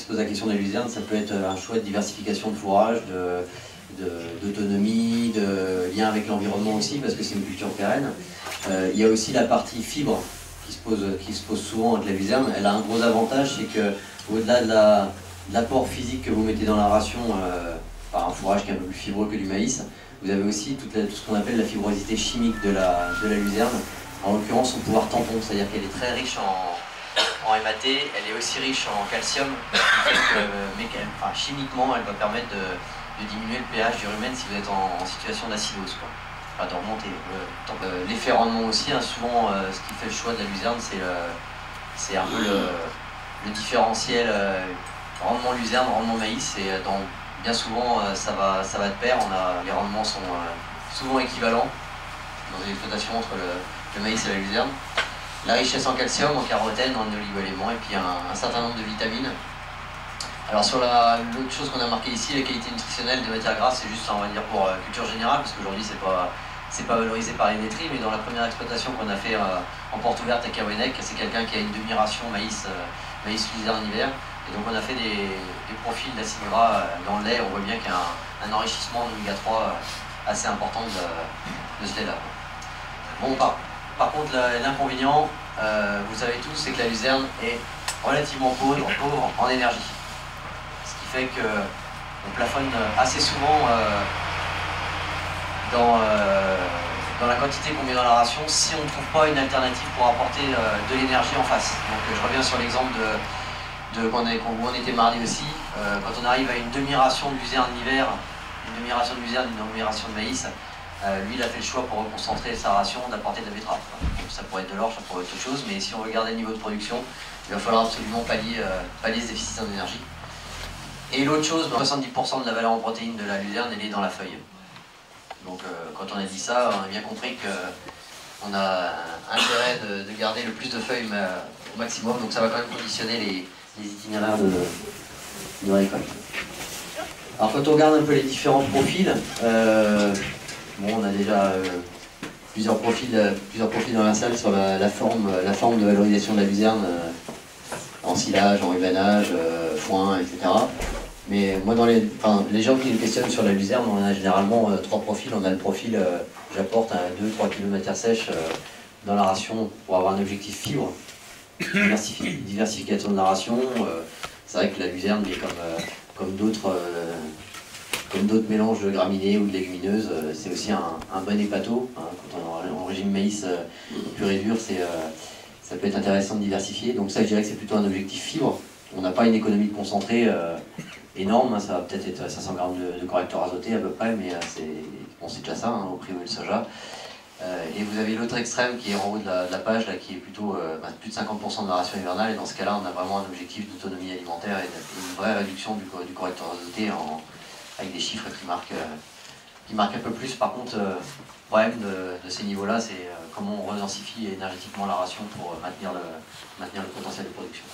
pose la question de la luzerne, ça peut être un choix de diversification de fourrage, d'autonomie, de lien avec l'environnement aussi, parce que c'est une culture pérenne. Il y a aussi la partie fibre qui se pose souvent avec la luzerne. Elle a un gros avantage, c'est que au-delà de l'apport physique que vous mettez dans la ration par un fourrage qui est un peu plus fibreux que du maïs, vous avez aussi tout ce qu'on appelle la fibrosité chimique de la luzerne, en l'occurrence son pouvoir tampon, c'est-à-dire qu'elle est très riche en MAT, elle est aussi riche en calcium, mais chimiquement elle va permettre de diminuer le pH du rumen si vous êtes en situation d'acidose, enfin de remonter. L'effet rendement aussi, hein, souvent ce qui fait le choix de la luzerne, c'est un peu le différentiel rendement luzerne, rendement maïs, et bien souvent ça va de pair. Les rendements sont souvent équivalents dans une exploitation entre le maïs et la luzerne. La richesse en calcium, en carotène, en oligo-éléments, et puis un certain nombre de vitamines. Alors sur l'autre chose qu'on a marqué ici, la qualité nutritionnelle des matières grasses, c'est juste, on va dire, pour culture générale, parce qu'aujourd'hui c'est pas valorisé par les laiteries, mais dans la première exploitation qu'on a fait en porte ouverte à Kawenek, c'est quelqu'un qui a une demi-ration maïs luzerne en hiver, et donc on a fait des profils d'acides gras dans le lait. On voit bien qu'il y a un enrichissement en oméga 3 assez important de ce lait-là. Bon, par contre, l'inconvénient, vous savez tous, c'est que la luzerne est relativement pauvre en énergie. Ce qui fait qu'on plafonne assez souvent dans la quantité qu'on met dans la ration si on ne trouve pas une alternative pour apporter de l'énergie en face. Donc je reviens sur l'exemple où on était mardi aussi. Quand on arrive à une demi-ration de luzerne l'hiver, une demi-ration de luzerne, une demi-ration de maïs, lui il a fait le choix pour reconcentrer sa ration d'apporter de la betterave. Donc, ça pourrait être de l'orge, ça pourrait être autre chose, mais si on veut garder le niveau de production, il va falloir absolument pallier ce déficit en énergie. Et l'autre chose, 70% de la valeur en protéines de la luzerne, elle est dans la feuille. Donc quand on a dit ça, on a bien compris qu'on a intérêt de garder le plus de feuilles au maximum, donc ça va quand même conditionner les itinéraires de récolte. Alors quand on regarde un peu les différents profils, on a déjà plusieurs profils dans la salle sur la forme de valorisation de la luzerne en silage, en rubanage, foin, etc. Mais moi, les gens qui nous questionnent sur la luzerne, on a généralement trois profils. On a le profil, j'apporte 2-3 kg de matière sèche dans la ration pour avoir un objectif fibre, diversification de la ration. C'est vrai que la luzerne, comme d'autres mélanges de graminées ou de légumineuses, c'est aussi un bon hépato. Hein, quand on est en régime maïs pur et dur, ça peut être intéressant de diversifier. Donc ça, je dirais que c'est plutôt un objectif fibre. On n'a pas une économie de concentré énorme, hein, ça va peut-être être 500 grammes de correcteur azoté à peu près, mais c'est déjà ça, hein, au prix où est le soja. Et vous avez l'autre extrême qui est en haut de la page, là, qui est plutôt plus de 50% de la ration hivernale, et dans ce cas-là, on a vraiment un objectif d'autonomie alimentaire et une vraie réduction du correcteur azoté avec des chiffres qui marquent un peu plus. Par contre, le problème de ces niveaux-là, c'est comment on redensifie énergétiquement la ration pour maintenir le potentiel de production.